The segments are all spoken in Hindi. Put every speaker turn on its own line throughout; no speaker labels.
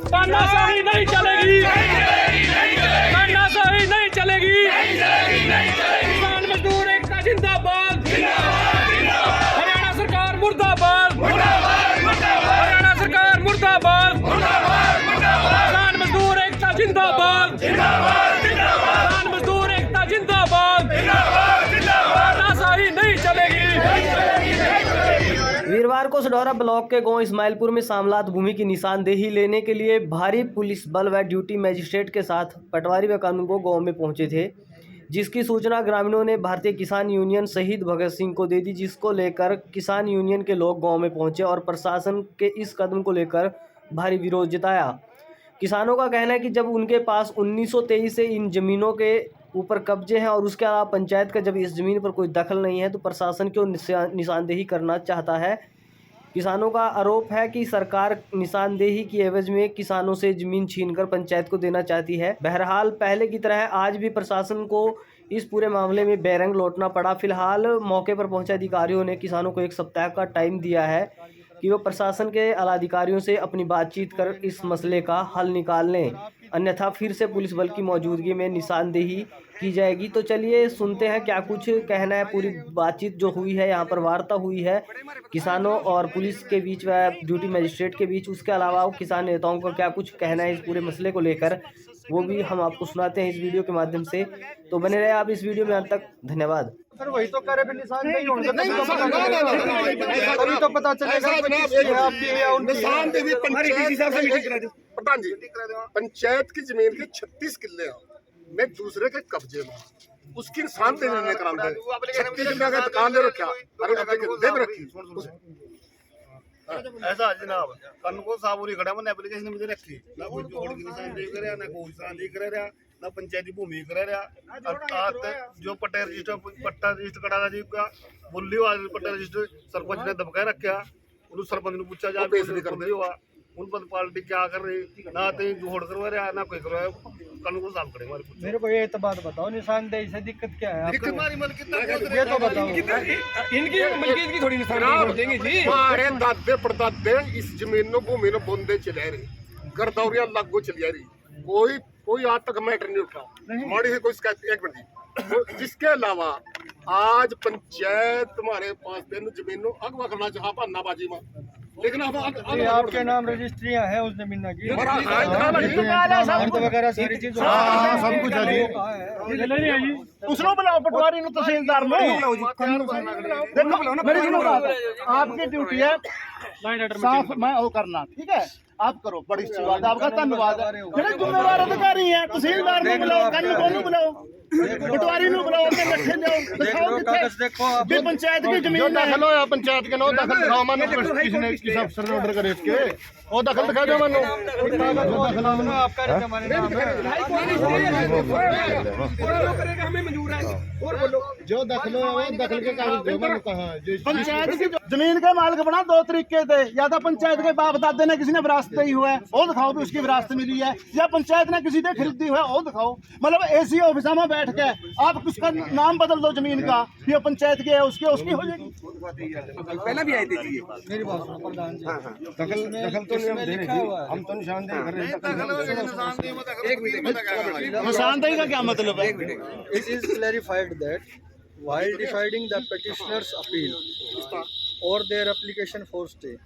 तानाशाही नहीं चलेगी, तानाशाही नहीं चलेगी। किसान मजदूर एकता जिंदाबाद, हरियाणा सरकार मुर्दाबाद, हरियाणा सरकार मुर्दाबाद, किसान मजदूर एकता जिंदाबाद, किसान मजदूर एकता जिंदाबाद, तानाशाही नहीं चलेगी।
वीरवार को सडौरा ब्लॉक के गांव इस्माइलपुर में सामलात भूमि की निशानदेही लेने के लिए भारी पुलिस बल व ड्यूटी मजिस्ट्रेट के साथ पटवारी व कानूनगो गांव में पहुंचे थे, जिसकी सूचना ग्रामीणों ने भारतीय किसान यूनियन शहीद भगत सिंह को दे दी, जिसको लेकर किसान यूनियन के लोग गांव में पहुंचे और प्रशासन के इस कदम को लेकर भारी विरोध जताया। किसानों का कहना है कि जब उनके पास 1923 से इन जमीनों के ऊपर कब्जे हैं और उसके अलावा पंचायत का जब इस ज़मीन पर कोई दखल नहीं है तो प्रशासन क्यों निशानदेही करना चाहता है। किसानों का आरोप है कि सरकार निशानदेही की एवज में किसानों से ज़मीन छीनकर पंचायत को देना चाहती है। बहरहाल पहले की तरह आज भी प्रशासन को इस पूरे मामले में बेरंग लौटना पड़ा। फिलहाल मौके पर पहुंचे अधिकारियों ने किसानों को 1 सप्ताह का टाइम दिया है कि वो प्रशासन के आलाधिकारियों से अपनी बातचीत कर इस मसले का हल निकाल लें, अन्यथा फिर से पुलिस बल की मौजूदगी में निशानदेही की जाएगी। तो चलिए सुनते हैं क्या कुछ कहना है। पूरी बातचीत जो हुई है, यहाँ पर वार्ता हुई है किसानों और पुलिस के बीच व ड्यूटी मजिस्ट्रेट के बीच, उसके अलावा किसान नेताओं का क्या कुछ कहना है इस पूरे मसले को लेकर, वो भी हम आपको सुनाते हैं इस वीडियो के माध्यम से। तो बने रहे आप इस वीडियो में अंत तक। धन्यवाद।
सर वही तो करे, निशान नहीं होंगे तो पता चलेगा
प्रधान जी। पंचायत की जमीन के 36 किले में दूसरे के कब्जे में उसकी निशान देने का काम है। 36 किले का दुकान ले रखा दे रखी
ऐसा जनाब कल को साबूरी खड़ा मैंने एप्लीकेशन मुझे रखी ना कोई जोड़ की निशान देख रहा ना कोई निशान देख रहा ना पंचायती भूमि कर रहा। जो पट्टा रजिस्टर करा था जी का बुल्ली वाले पट्टा रजिस्टर सरपंच ने दबका रखा। उन सरपंच ने पूछा जा कर दे हुआ उन पर पार्टी क्या कर रही ना तो जोड़ करवा रहा ना कोई करवाया। कानून को साफ करें।
मेरे को ये तो बात बताओ, निशानदेही से दिक्कत क्या है?
दिक्कत हमारी मन कितना
ये तो बताओ।
इनकी मलकियत की थोड़ी निशानदेही देंगे जी।
हमारे दादे परदादे इस जमीन भूमि ने बोंदे चले रही, गरदौरिया लागू चलिया रही, कोई आज तक मैटर नहीं उठा माड़ी से कोई शिकायत। एक मिनट, जिसके अलावा आज पंचायत तुम्हारे पास तीन जमीनों अगवा करना चाह पन्नाबाजी में, लेकिन अब
आपके नाम रजिस्ट्रियां हैं उस जमीन की वगैरह सारी चीज
सब कुछ है।
उसको बुलाओ पटवारी नो तहसीलदार नो। मेरी सुनो बात, आपकी ड्यूटी है साफ मैं वो करना, ठीक है आप करो, बड़ी अच्छी बात है, आपका धन्यवाद है। जिम्मेवार अधिकारी है तहसीलदार को बुलाओ, कानून बुलाओ, पटवारी नु बुलाओ, अपने लट्ठे दिखाओ कितने पंचायत की जमीन
दखल हो पंचायत के नो दखल दिखाओ मानो किसी ने किसी अफसर ने ऑर्डर करे इसके वो दखल दिखा दो मानो
आपका हमारे नाम है हमें मंजूर है। और बोलो जो दखल हो वो दखल के कागज दो। मैंने कहा पंचायत की जमीन के मालिक बना 2 तरीके थे, या तो पंचायत के बाप दादे ने किसी ने विरासत ही हुआ है वो दिखाओ भी उसकी विरासत मिली है, या पंचायत ने किसी ने खरीदी हुआ है वो दिखाओ। मतलब एसी ऑफिस में बैठ के आप उसका नाम बदल दो जमीन का, ये पंचायत की है उसकी हो जाएगी।
पहला भी आए थे जी।
मेरी बात सुनो प्रधान जी,
दखल तो नहीं हम दे रहे हम तो निशानदेही कर रहे हैं।
निशानदेही का क्या मतलब है?
It is clarified that while deciding the petitioner's appeal or their application for stay,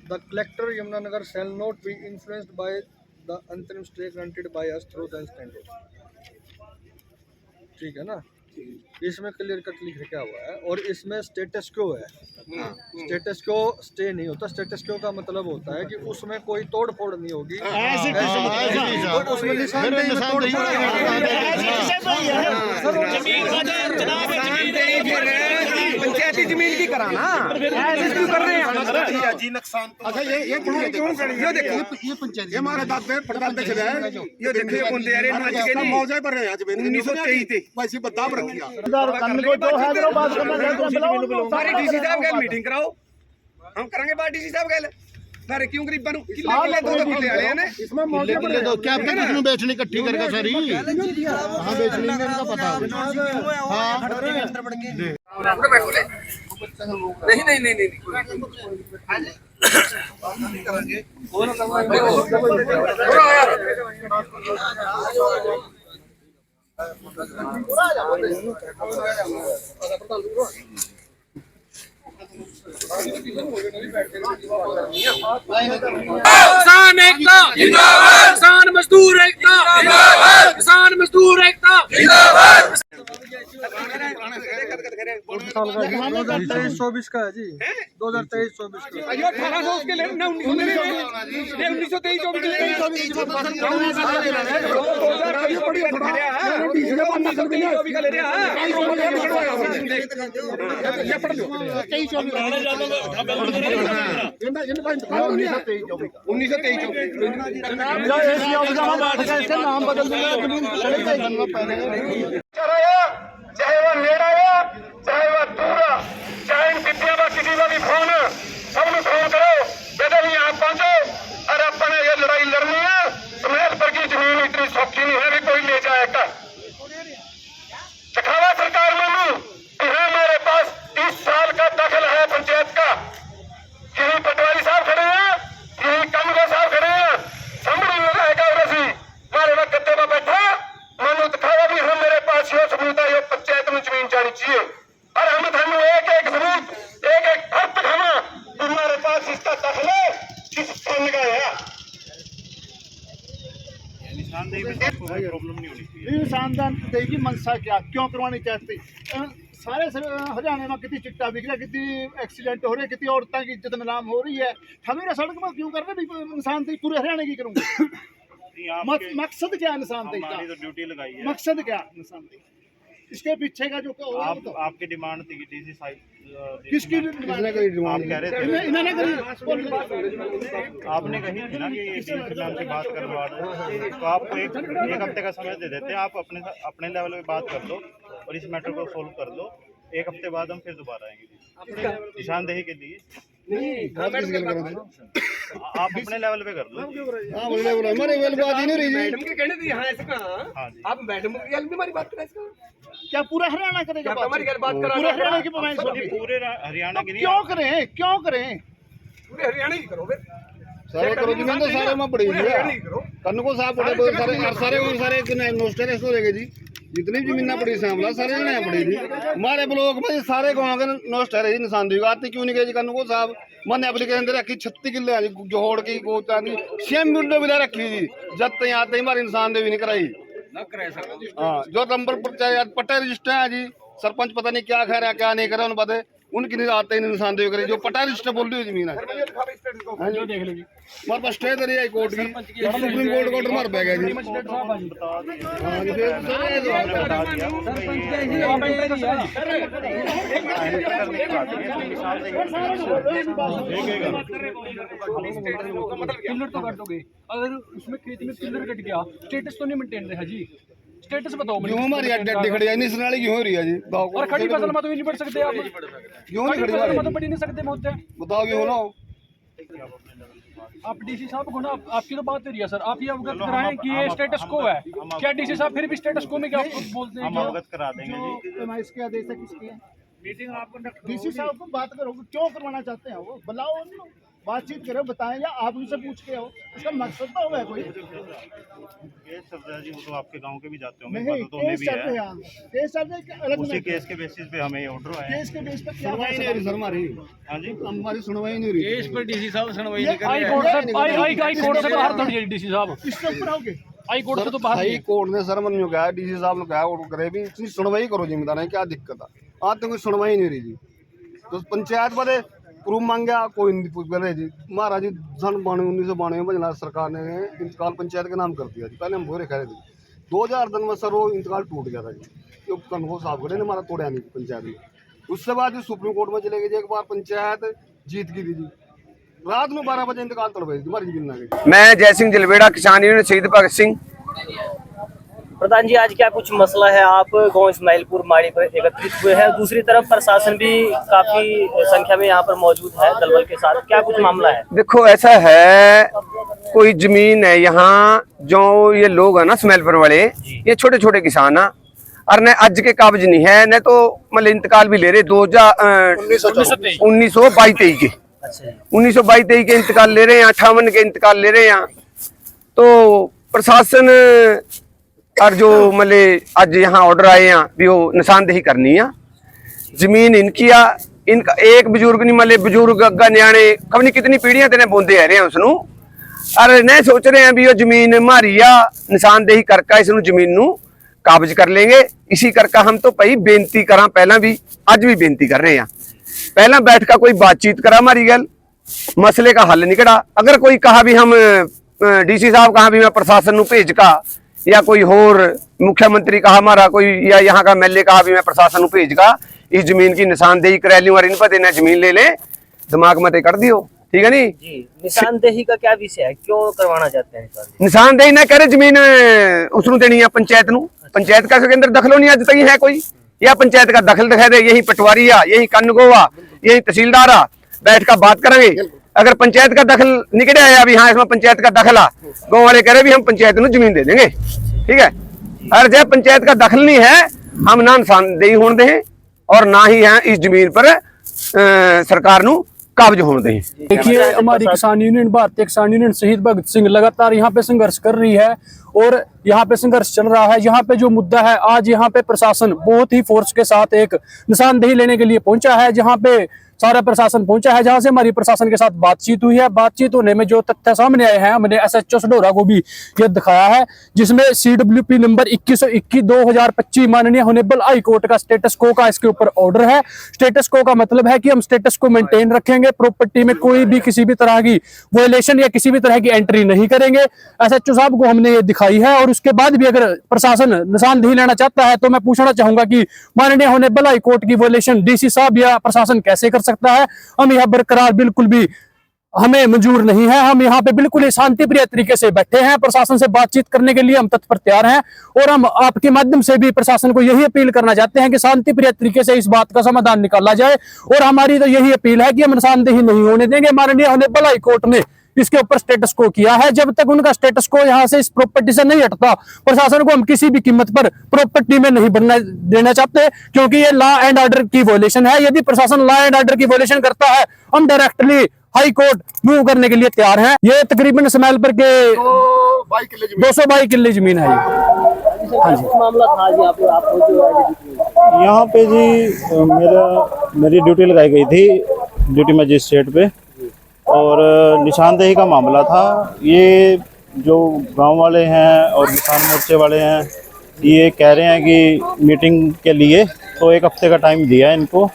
the collector Yamunanagar shall not be influenced by the interim stay granted by us through the instant order. ठीक है ना, इसमें क्लियर कट लिख रखा हुआ है। और इसमें स्टेटस क्यो है, स्टेटस क्यो स्टे नहीं होता। स्टेटस क्यो का मतलब होता है कि उसमें कोई तोड़ फोड़ नहीं होगी, उसमें
पंचायती जमीन की कराना ऐसे क्यों कर रहे हैं
जी नुकसान।
अच्छा ये क्यों देखो ये पंचायत ये हमारे दादे परदादे चले हैं,
ये देखो बंदे यार नाच के नहीं
मौजे पर रहे हैं जमीन
1923 थे
वैसी बदाम रखी है।
सारी डीसी साहब का मीटिंग कराओ, हम करेंगे बात डीसी साहब का। सारे क्यों गरीबां नूं किले दो किले वाले ने
इसमें मौके पर दो क्या पता किसी ने बेचनी इकट्ठी करके सारी हाँ बेचनी है इनका पता हाँ
नहीं
किसान एकता जिंदाबाद, किसान मजदूर एकता जिंदाबाद, किसान मजदूर एकता जिंदाबाद।
2023-24 का है जी, 2023-24 का।
1800 उसके ले ना 1923 का ले रहा है।
नाम बदल दूंगा
चाहे वह नेड़ा है चाहे वह दूर है, चाहे विद्या व किसी का भी फोन सब फोन करो जब भी आप पहुंचो और अपने ये लड़ाई लड़नी है। सुमेर पर की जमीन इतनी सौखी नहीं है भी कोई ले जाएगा। चखावा सरकार मानू यहाँ मेरे पास 30 साल का दखल है पंचायत का। यही पटवारी साहब खड़े हैं, यही कानून साहब खड़े हैं, संभल रहेगा रसी हमारे वक्त गद्दे में बैठा मानो दिखावा भी हम मेरे पास यो सबूत है, यो पंचायत में जमीन जानी चाहिए और हम थानू एक एक सबूत एक एक फर्क दिखावा हमारे पास इसका दखल है किस फंड का है।
निशानदान देगी मनसा क्या क्यों करवानी चाहती सारे हरियाणा में कितनी चिट्टा बिक रहा, कितनी एक्सीडेंट हो रहे, कितनी औरतों की इज्जत नीलाम हो रही है। हमें सड़क पर क्यों कर रहे इंसान थी पूरे हरियाणा की करूँगा। मकसद क्या निशान का,
ड्यूटी लगाई है,
मकसद क्या निशान इसके पीछे का जो
आपकी डिमांड थी कि डीसी साइड
किसकी
आप कह रहे थे,
इन्होंने
आपने कही थी ना कि डीसी मैम से बात करवा दो, तो आपको एक हफ्ते का समय दे देते हैं। आप अपने लेवल पे बात कर लो और इस मैटर को सोल्व कर लो। एक हफ्ते बाद हम फिर दोबारा आएंगे निशानदेही के लिए। आप अपने लेवल पे कर लो।
हमारे बात ही नहीं रही
मैडम के कहने दी हाँ इसका
हाँ जी।
आप मैडम की हमारी बात करें इसका
क्या पूरा हरियाणा करेगा
हमारी बात करा
पूरे हरियाणा की पमाइश होगी।
पूरे हरियाणा की
क्यों करें
पूरे हरियाणा ही करो फिर
सारे करो जी। मैं तो सारे में पड़ी हुई है कन्न को साहब पड़े सारे सारे नोस्टर हो रहेगा जी। जितनी भी जमीन पड़ी सामला सारे जने पड़ी थी हमारे ब्लॉक में सारे गाँव के नोस्टर है जी। निशानदेही आती क्यों नहीं गई जी कन्न को साहब। मैंने एप्लीकेशन दे रखी 36 किले जी जोड़ की गोचा की सेम विंडो भी रखी जी। जब तक आते ही हमारी निशानदेही नहीं कराई। हाँ जो नंबर पर चाहे पट्टे रजिस्टर है जी। सरपंच पता नहीं क्या कह रहा है क्या नहीं कर रहा उन्हें पता उनकी नहीं आते ही निशानदेही करी। जो पट्टा रजिस्टर बोल रही है जमीन है हमारे पास स्टे दे रही है कोर्ट की सुप्रीम कोर्ट का ऑर्डर मार पै गया जी।
पिलर तो काटोगे अगर उसमें खेत में पिलर कट गया स्टेटस तो नहीं मेंटेन रहा जी। स्टेटस बताओ मुझे।
क्यों हमारी अड्डे खड़ी है इस नाली क्यों हो रही है जी।
और खड़ी फसल में तो नहीं बढ़ सकते आप।
क्यों नहीं खड़ी
फसल में तो बढ़ ही नहीं सकते मुद्दे।
बताओ क्यों ना
आप डीसी साहब को ना आपकी तो बात हो रही है सर। आप ये अवगत कराएं कि ये स्टेटस को है। क्या डीसी साहब फिर भी स्टेटस को में क्या बोलते हैं?
हम अवगत करा देंगे जी।
इसके आदेश है किसकी है डीसी साहब को बात करो क्यों करवाना चाहते हैं वो बुलाओ उनको बातचीत करो बताएं या आप उनसे पूछ के हो उसका मकसद तो होगा कोई।
केस चल रहा है जी वो तो आपके गांव के भी जाते होंगे।
नहीं
तो हमें
केस
भी
चल
है
रहे हैं केस चल रहे अलग
उसी केस के बेसिस पे हमें ऑर्डर आया है।
केस के बेस पर सुनवाई नहीं हो रही सर हमारी।
हाँ जी
हमारी सुनवाई नहीं हो रही
केस पर डीसी साहब सुनवाई नहीं कर
हाई कोर्ट से बाहर थोड़ी है डीसी साहब।
इसके ऊपर आओगे
हाई कोर्ट से तो बाहर
हाई कोर्ट ने सर मन कहा डीसी साहब ने कहा और करे भी इसकी सुनवाई करो जिम्मेदार है क्या दिक्कत है। आज तक कोई सुनवाई नहीं रही जी। तो पंचायत वाले प्रूफ मांगा कोई नहीं पूछ रहे जी। महाराज जी सन 1992 में बजला सरकार ने इंतकाल पंचायत के नाम कर दिया जी। पहले हम बोरे खड़े थे 2000 दिन में सर वो इंतकाल टूट गया था जी। जो कन्हो साहब खड़े ने हमारा तोड़ा नहीं पंचायत में। उससे बाद सुप्रीम कोर्ट में चले गए जी। एक बार पंचायत जीत गई थी जी। रात में 12 बजे इंतकाल तड़वाई थी हमारी जमीन ना गई।
मैं जय सिंह जलवेड़ा किसान यूनियन शहीद भगत सिंह
प्रधान जी, आज क्या कुछ मसला है? आप गांव इस्माइलपुर माड़ी पर एकत्रित हुए हैं, दूसरी तरफ प्रशासन भी काफी संख्या में यहाँ पर मौजूद है दलबल के साथ, क्या कुछ मामला है?
देखो ऐसा है, कोई जमीन है यहाँ, जो ये लोग है ना इस्माइलपुर वाले, ये छोटे छोटे किसान है और न आज के कागज नहीं है, न तो मतलब इंतकाल भी ले रहे 1922-23 के, 1922-23 के इंतकाल ले रहे हैं, 58 के इंतकाल ले रहे हैं। तो प्रशासन और जो मतलब आज यहाँ ऑर्डर आए हैं भी वो निशानदेही करनी है, जमीन इनकी आ, इनका एक बुजुर्ग नहीं मतलब बुजुर्ग अग्गा न्याणे कभी कितनी पीढ़ियां तेने बोंदे आ रहे हैं उसनू, और नहीं सोच रहे हैं भी वो जमीन मारी आ, निशानदेही करके इसनू जमीन नू काबज कर लेंगे। इसी करके हम तो भाई बेनती करा, पहला भी अज भी बेनती कर रहे हैं, पहला बैठ का कोई बातचीत करा, हमारी गल मसले का हल निकला। अगर कोई कहा भी हम डीसी साहब कहा भी मैं प्रशासन नू भेज का, या कोई होर मुख्यमंत्री कहा हमारा कोई, या यहाँ का एमएलए कहा भी मैं प्रशासन नू भेज का, इस जमीन की निशानदेही करा लूं और इन पर देना जमीन ले ले, दिमाग मत कर दियो, ठीक है नी
जी। निशानदेही का क्या विषय है, क्यों करवाना चाहते हैं
निशानदेही? ना करे जमीन उसनू देनी है पंचायत नू, पंचायत का इसके अंदर दखलो नहीं आज तक है कोई, या पंचायत का दखल दिखा दे, यही पटवारी आ, यही कनगोवा, यही तहसीलदार आ, बैठ कर बात करेंगे। अगर पंचायत का दखल निकले आया अभी, हाँ इसमें पंचायत का दखल आ, गाँव वाले कह रहे भी हम पंचायत नू जमीन दे देंगे, ठीक है। और जब पंचायत का दखल नहीं है, हम ना निशानदेही होने दें और ना ही है इस जमीन पर सरकार नू काबज होने दें।
देखिए, हमारी किसान यूनियन, भारतीय किसान यूनियन शहीद भगत सिंह लगातार यहाँ पे संघर्ष कर रही है और यहाँ पे संघर्ष चल रहा है। यहाँ पे जो मुद्दा है, आज यहाँ पे प्रशासन बहुत ही फोर्स के साथ एक निशानदेही लेने के लिए पहुंचा है, जहाँ पे सारा प्रशासन पहुंचा है, जहां से हमारी प्रशासन के साथ बातचीत हुई है। बातचीत होने में जो तथ्य सामने आए हैं, हमने SHO सडोरा को भी ये दिखाया है, जिसमें CWP नंबर 2121/2025 माननीय होनेबल हाई कोर्ट का स्टेटस को का इसके ऊपर ऑर्डर है। स्टेटस को का मतलब है कि हम स्टेटस को मेंटेन रखेंगे, प्रॉपर्टी में कोई भी किसी भी तरह की वायलेशन या किसी भी तरह की एंट्री नहीं करेंगे। SHO साहब को हमने ये दिखाई है। और उसके बाद भी अगर प्रशासन निशानदेही लेना चाहता है तो मैं पूछना चाहूंगा कि माननीय होनेबल हाई कोर्ट की वायलेशन DC साहब या प्रशासन कैसे कर सकता है? हम यहाँ बरकरार बिल्कुल भी हमें मंजूर नहीं है। हम यहाँ पे बिल्कुल शांति प्रिय तरीके से बैठे हैं, प्रशासन से बातचीत करने के लिए हम तत्पर तैयार हैं और हम आपके माध्यम से भी प्रशासन को यही अपील करना चाहते हैं कि शांति प्रिय तरीके से इस बात का समाधान निकाला जाए। और हमारी तो यही अपील है कि हम निशानदेही नहीं होने देंगे। माननीय होनेबल हाई कोर्ट ने इसके ऊपर स्टेटस को किया है, जब तक उनका स्टेटस को यहाँ से इस प्रॉपर्टी से नहीं हटता, प्रशासन को हम किसी भी कीमत पर प्रॉपर्टी में नहीं बनना देना चाहते, क्योंकि ये लॉ एंड ऑर्डर की वायलेशन है। यदि प्रशासन लॉ एंड ऑर्डर की वायलेशन करता है, हम डायरेक्टली हाई कोर्ट मूव करने के लिए तैयार हैं। ये तकरीबन इस्माइलपुर के 222 किले जमीन है।
हाँ जी, मामला था जी, आप
यहाँ पे जी मेरी ड्यूटी लगाई गई थी, ड्यूटी मजिस्ट्रेट पे, और निशानदेही का मामला था। ये जो गांव वाले हैं और किसान मोर्चे वाले हैं, ये कह रहे हैं कि मीटिंग के लिए तो 1 हफ्ते का टाइम दिया है इनको।